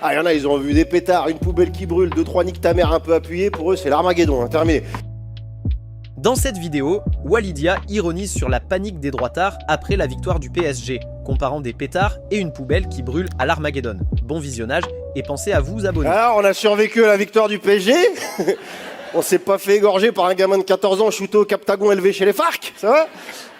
Ah, il y en a, ils ont vu des pétards, une poubelle qui brûle, 2-3 nique ta mère un peu appuyés, pour eux c'est l'Armageddon, hein, terminé. Dans cette vidéo, Walidia ironise sur la panique des droitards après la victoire du PSG, comparant des pétards et une poubelle qui brûle à l'Armageddon. Bon visionnage et pensez à vous abonner. Alors, on a survécu à la victoire du PSG. On s'est pas fait égorger par un gamin de 14 ans shooté au Captagon élevé chez les FARC, ça va?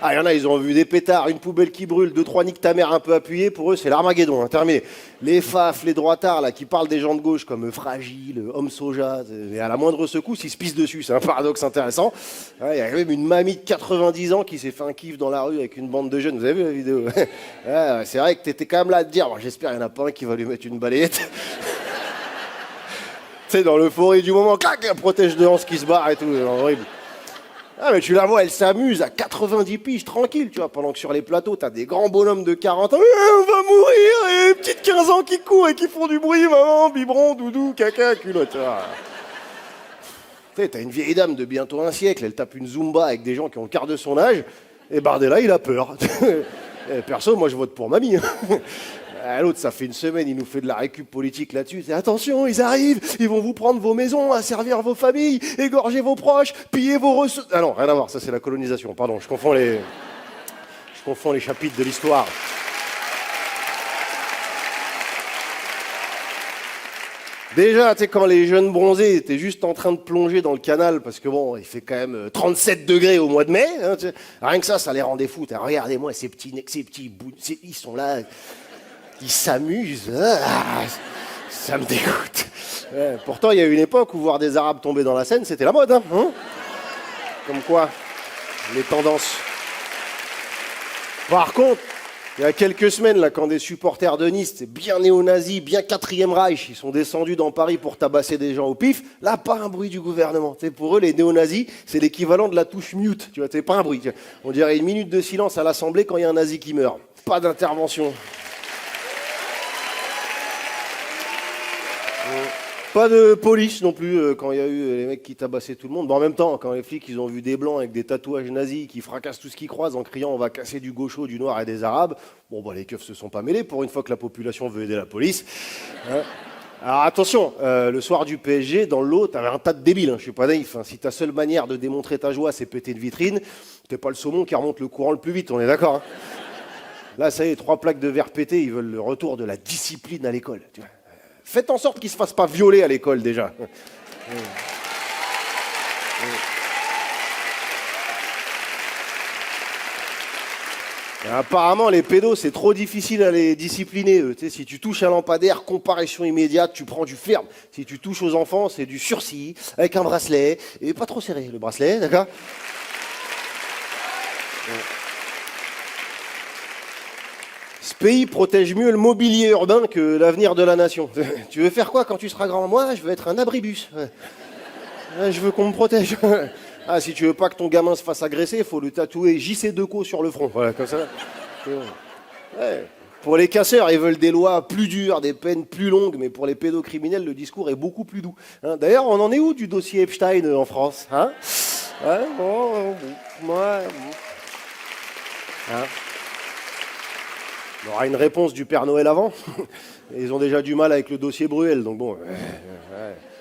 Ah, il y en a, ils ont vu des pétards, une poubelle qui brûle, 2-3 nique ta mère un peu appuyés, pour eux c'est l'Armageddon, hein, terminé. Les faf, les droitards là, qui parlent des gens de gauche comme fragile, homme soja, et à la moindre secousse, ils se pissent dessus, c'est un paradoxe intéressant. Il y a même une mamie de 90 ans qui s'est fait un kiff dans la rue avec une bande de jeunes, vous avez vu la vidéo? C'est vrai que t'étais quand même là à te dire, bon, j'espère qu'il n'y en a pas un qui va lui mettre une balayette. Tu sais, dans l'euphorie du moment, clac, un protège de hanse qui se barre et tout, c'est horrible. Ah, mais tu la vois, elle s'amuse à 90 piges, tranquille, tu vois, pendant que sur les plateaux, t'as des grands bonhommes de 40 ans, on va mourir, et petites 15 ans qui courent et qui font du bruit, maman, biberon, doudou, caca, culotte, tu vois. Tu sais, t'as une vieille dame de bientôt un siècle, elle tape une Zumba avec des gens qui ont le quart de son âge, et Bardella, il a peur. Perso, moi, je vote pour mamie. L'autre, ça fait une semaine, il nous fait de la récup politique là-dessus. C'est attention, ils arrivent, ils vont vous prendre vos maisons, asservir vos familles, égorger vos proches, piller vos ressources. Ah non, rien à voir, ça c'est la colonisation, pardon, je confonds les chapitres de l'histoire. Déjà, tu sais, quand les jeunes bronzés étaient juste en train de plonger dans le canal, parce que bon, il fait quand même 37 degrés au mois de mai, hein, tu sais, rien que ça les rendait fous. Regardez-moi ces petits bouts, ils sont là... Ils s'amusent. Ah, ça me dégoûte. Pourtant, il y a eu une époque où voir des Arabes tomber dans la Seine, c'était la mode. Hein, comme quoi, les tendances. Par contre, il y a quelques semaines, là, quand des supporters de Nice, bien néo-nazis, bien 4e Reich, ils sont descendus dans Paris pour tabasser des gens au pif, là, pas un bruit du gouvernement. T'sais, pour eux, les néo-nazis, c'est l'équivalent de la touche mute. Tu vois, c'est pas un bruit. On dirait une minute de silence à l'Assemblée quand il y a un nazi qui meurt. Pas d'intervention. Pas de police non plus quand il y a eu les mecs qui tabassaient tout le monde. Bon, en même temps, quand les flics ils ont vu des blancs avec des tatouages nazis qui fracassent tout ce qu'ils croisent en criant on va casser du gaucho, du noir et des arabes, bon bah les keufs se sont pas mêlés pour une fois que la population veut aider la police. Hein. Alors attention, le soir du PSG, dans le lot, t'avais un tas de débiles, hein, je suis pas naïf. Hein. Si ta seule manière de démontrer ta joie c'est péter de vitrine, t'es pas le saumon qui remonte le courant le plus vite, on est d'accord hein. Là ça y est, 3 plaques de verre pété, ils veulent le retour de la discipline à l'école. Tu vois. Faites en sorte qu'ils ne se fassent pas violer à l'école, déjà. Et apparemment, les pédos, c'est trop difficile à les discipliner. Tu sais, si tu touches un lampadaire, comparution immédiate, tu prends du ferme. Si tu touches aux enfants, c'est du sursis, avec un bracelet. Et pas trop serré, le bracelet, d'accord ? Ce pays protège mieux le mobilier urbain que l'avenir de la nation. Tu veux faire quoi quand tu seras grand? Moi, je veux être un abribus. Je veux qu'on me protège. Ah, si tu veux pas que ton gamin se fasse agresser, il faut le tatouer JC Decaux sur le front. Voilà, comme ça. Ouais. Pour les casseurs, ils veulent des lois plus dures, des peines plus longues, mais pour les pédocriminels, le discours est beaucoup plus doux. Hein, d'ailleurs, on en est où du dossier Epstein en France hein ouais, bon. Hein on aura une réponse du Père Noël avant. Ils ont déjà du mal avec le dossier Bruel. Donc bon,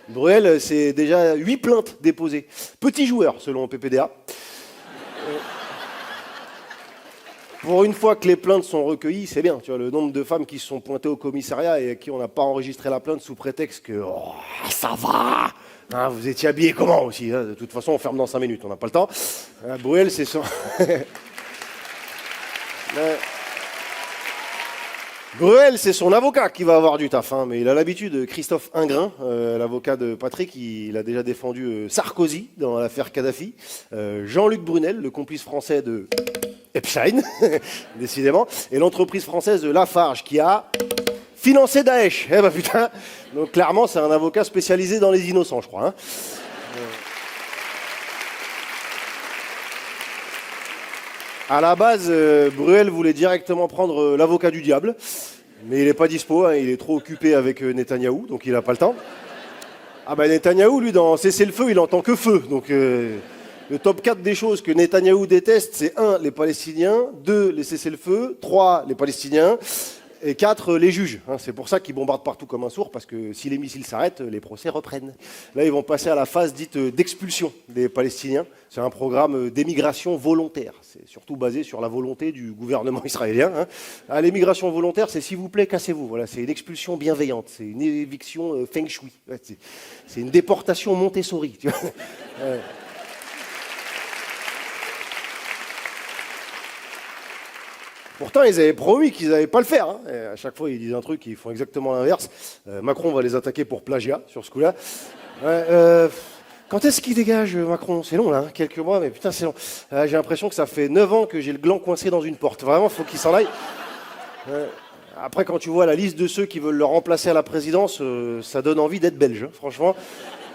Bruel, c'est déjà 8 plaintes déposées. Petit joueur, selon PPDA. Pour une fois que les plaintes sont recueillies, c'est bien. Tu vois, le nombre de femmes qui se sont pointées au commissariat et à qui on n'a pas enregistré la plainte sous prétexte que oh, ça va hein, vous étiez habillés comment aussi hein, de toute façon, on ferme dans 5 minutes, on n'a pas le temps. Bruel, c'est son... Bruel, c'est son avocat qui va avoir du taf, hein, mais il a l'habitude, Christophe Ingrin, l'avocat de Patrick, il a déjà défendu Sarkozy dans l'affaire Kadhafi, Jean-Luc Brunel, le complice français de Epstein, décidément, et l'entreprise française de Lafarge qui a financé Daesh. Eh ben putain, donc clairement c'est un avocat spécialisé dans les innocents, je crois. Hein. À la base, Bruel voulait directement prendre l'avocat du diable, mais il n'est pas dispo, hein, il est trop occupé avec Netanyahou, donc il n'a pas le temps. Ah ben Netanyahou, lui, dans Cessez-le-feu, il entend que feu. Donc le top 4 des choses que Netanyahou déteste, c'est 1, les Palestiniens, 2, les cessez-le-feu, 3, les Palestiniens, Et 4, les juges. Hein, c'est pour ça qu'ils bombardent partout comme un sourd, parce que si les missiles s'arrêtent, les procès reprennent. Là, ils vont passer à la phase dite d'expulsion des Palestiniens. C'est un programme d'émigration volontaire. C'est surtout basé sur la volonté du gouvernement israélien. Hein. Ah, l'émigration volontaire, c'est s'il vous plaît, cassez-vous. Voilà, c'est une expulsion bienveillante. C'est une éviction feng shui. Ouais, c'est une déportation Montessori. Tu vois. Pourtant, ils avaient promis qu'ils n'allaient pas le faire. Hein. Et à chaque fois, ils disent un truc, ils font exactement l'inverse. Macron va les attaquer pour plagiat sur ce coup-là. Quand est-ce qu'il dégage, Macron? C'est long, là, hein, quelques mois, mais putain, c'est long. J'ai l'impression que ça fait 9 ans que j'ai le gland coincé dans une porte. Vraiment, il faut qu'il s'en aille. Après, quand tu vois la liste de ceux qui veulent le remplacer à la présidence, ça donne envie d'être belge, hein, franchement.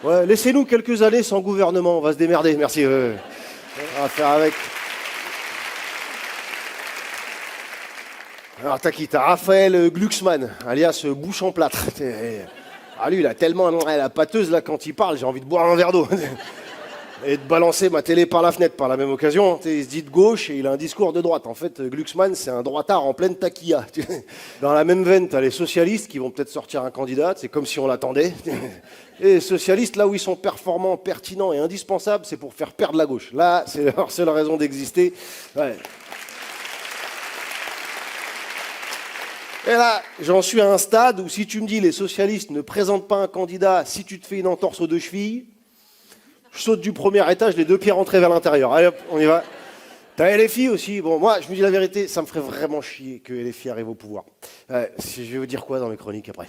Ouais, laissez-nous quelques années sans gouvernement, on va se démerder, merci. On va faire avec. Alors t'as qui? T'as Raphaël Glucksmann, alias Bouche en plâtre. Ah lui, il a tellement la pâteuse là quand il parle, j'ai envie de boire un verre d'eau. Et de balancer ma télé par la fenêtre par la même occasion. Il se dit de gauche et il a un discours de droite. En fait, Glucksmann, c'est un droitard en pleine taquilla. Dans la même veine, t'as les socialistes qui vont peut-être sortir un candidat, c'est comme si on l'attendait. Et les socialistes, là où ils sont performants, pertinents et indispensables, c'est pour faire perdre la gauche. Là, c'est leur seule raison d'exister. Ouais. Et là, j'en suis à un stade où si tu me dis les socialistes ne présentent pas un candidat, si tu te fais une entorse aux deux chevilles, je saute du premier étage, les deux pieds rentrés vers l'intérieur. Allez hop, on y va. T'as LFI aussi. Bon, moi, je me dis la vérité, ça me ferait vraiment chier que LFI arrive au pouvoir. Je vais vous dire quoi dans mes chroniques après?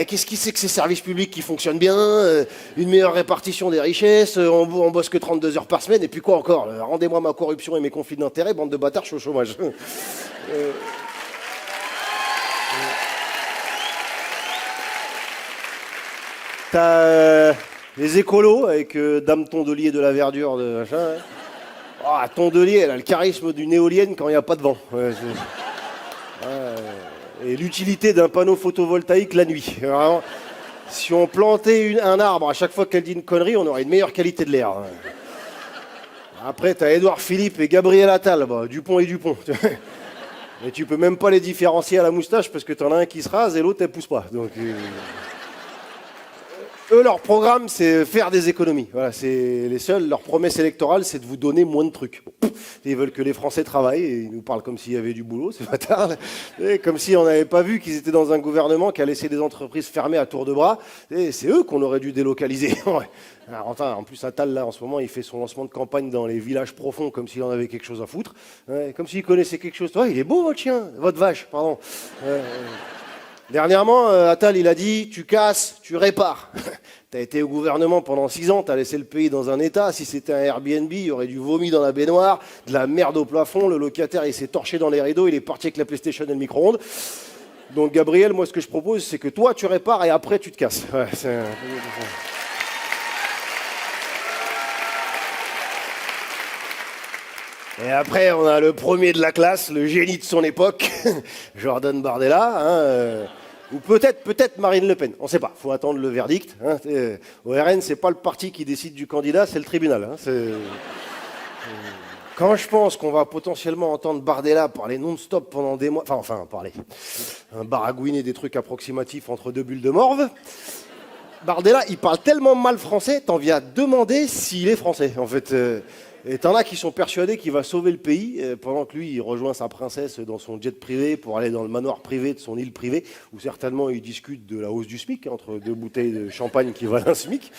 Qu'est-ce qui c'est que ces services publics qui fonctionnent bien, une meilleure répartition des richesses, on bosse que 32 heures par semaine, et puis quoi encore? Rendez-moi ma corruption et mes conflits d'intérêts, bande de bâtards, je suis au chômage. T'as les écolos avec Dame Tondelier de la verdure, de machin. Oh, Tondelier, elle a le charisme d'une éolienne quand il n'y a pas de vent. Ouais, et l'utilité d'un panneau photovoltaïque la nuit. Vraiment, si on plantait un arbre à chaque fois qu'elle dit une connerie, on aurait une meilleure qualité de l'air. Après, t'as Édouard Philippe et Gabriel Attal, Dupont et Dupont. Mais tu peux même pas les différencier à la moustache parce que t'en as un qui se rase et l'autre elle pousse pas. Donc, eux, leur programme, c'est faire des économies. Voilà, c'est les seuls. Leur promesse électorale, c'est de vous donner moins de trucs. Ils veulent que les Français travaillent et ils nous parlent comme s'il y avait du boulot, c'est pas tard. Et comme si on n'avait pas vu qu'ils étaient dans un gouvernement qui a laissé des entreprises fermées à tour de bras. Et c'est eux qu'on aurait dû délocaliser. Alors, en plus, Attal, là, en ce moment, il fait son lancement de campagne dans les villages profonds comme s'il en avait quelque chose à foutre. Comme s'il connaissait quelque chose. Il est beau, votre chien, votre vache, pardon. Dernièrement, Attal, il a dit « tu casses, tu répares ». T'as été au gouvernement pendant 6 ans, t'as laissé le pays dans un état. Si c'était un Airbnb, il y aurait du vomi dans la baignoire, de la merde au plafond, le locataire, il s'est torché dans les rideaux, il est parti avec la PlayStation et le micro-ondes. Donc Gabriel, moi, ce que je propose, c'est que toi, tu répares et après, tu te casses. Ouais, Et après, on a le premier de la classe, le génie de son époque, Jordan Bardella, ou peut-être Marine Le Pen. On ne sait pas, il faut attendre le verdict. Au RN, ce n'est pas le parti qui décide du candidat, c'est le tribunal. Quand je pense qu'on va potentiellement entendre Bardella parler non-stop pendant des mois, enfin parler, baragouiner des trucs approximatifs entre deux bulles de morve, Bardella, il parle tellement mal français, t'en viens demander s'il est français, en fait. Et t'en as qui sont persuadés qu'il va sauver le pays pendant que lui, il rejoint sa princesse dans son jet privé pour aller dans le manoir privé de son île privée, où certainement il discute de la hausse du SMIC, entre 2 bouteilles de champagne qui valent un SMIC.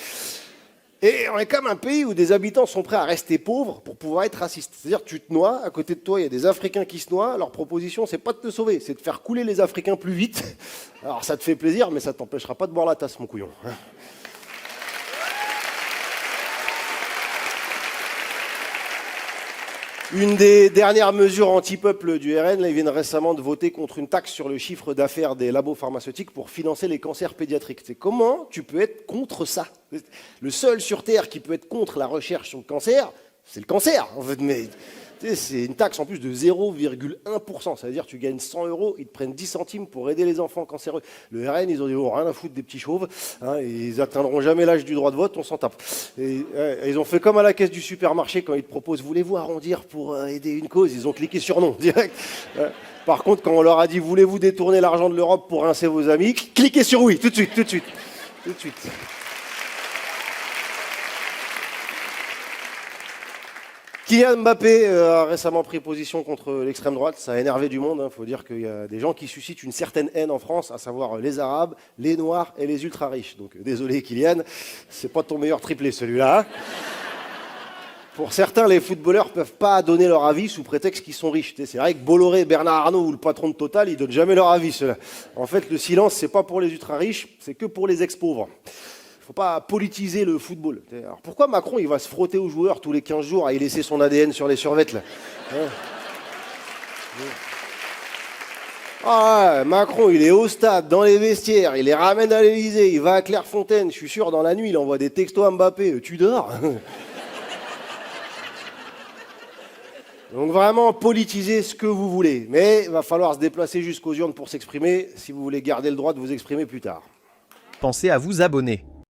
Et on est comme un pays où des habitants sont prêts à rester pauvres pour pouvoir être racistes. C'est-à-dire tu te noies, à côté de toi, il y a des Africains qui se noient, leur proposition, c'est pas de te sauver, c'est de faire couler les Africains plus vite. Alors ça te fait plaisir, mais ça t'empêchera pas de boire la tasse, mon couillon. Une des dernières mesures anti-peuple du RN, là, ils viennent récemment de voter contre une taxe sur le chiffre d'affaires des labos pharmaceutiques pour financer les cancers pédiatriques. C'est comment tu peux être contre ça? Le seul sur Terre qui peut être contre la recherche sur le cancer, c'est le cancer. En fait, mais Tu sais, c'est une taxe en plus de 0,1%. Ça veut dire que tu gagnes 100 euros, ils te prennent 10 centimes pour aider les enfants cancéreux. Le RN, ils ont dit, oh, rien à foutre des petits chauves. Hein, ils atteindront jamais l'âge du droit de vote, on s'en tape. Et, ils ont fait comme à la caisse du supermarché quand ils te proposent, voulez-vous arrondir pour aider une cause? Ils ont cliqué sur non, direct. Par contre, quand on leur a dit, voulez-vous détourner l'argent de l'Europe pour rincer vos amis? Cliquez sur oui, tout de suite, tout de suite. Tout de suite. Kylian Mbappé a récemment pris position contre l'extrême droite, ça a énervé du monde. Il faut dire qu'il y a des gens qui suscitent une certaine haine en France, à savoir les Arabes, les Noirs et les ultra-riches. Donc désolé Kylian, c'est pas ton meilleur triplé celui-là. Pour certains, les footballeurs ne peuvent pas donner leur avis sous prétexte qu'ils sont riches. C'est vrai que Bolloré, Bernard Arnault ou le patron de Total, ils ne donnent jamais leur avis. Ceux-là. En fait, le silence, c'est pas pour les ultra-riches, c'est que pour les ex-pauvres. Il ne faut pas politiser le football. Alors pourquoi Macron il va se frotter aux joueurs tous les 15 jours à y laisser son ADN sur les survêtes là, Ah, Macron, il est au stade, dans les vestiaires, il les ramène à l'Elysée, il va à Clairefontaine, je suis sûr, dans la nuit, il envoie des textos à Mbappé. Tu dors? Donc vraiment, politisez ce que vous voulez. Mais il va falloir se déplacer jusqu'aux urnes pour s'exprimer si vous voulez garder le droit de vous exprimer plus tard. Pensez à vous abonner.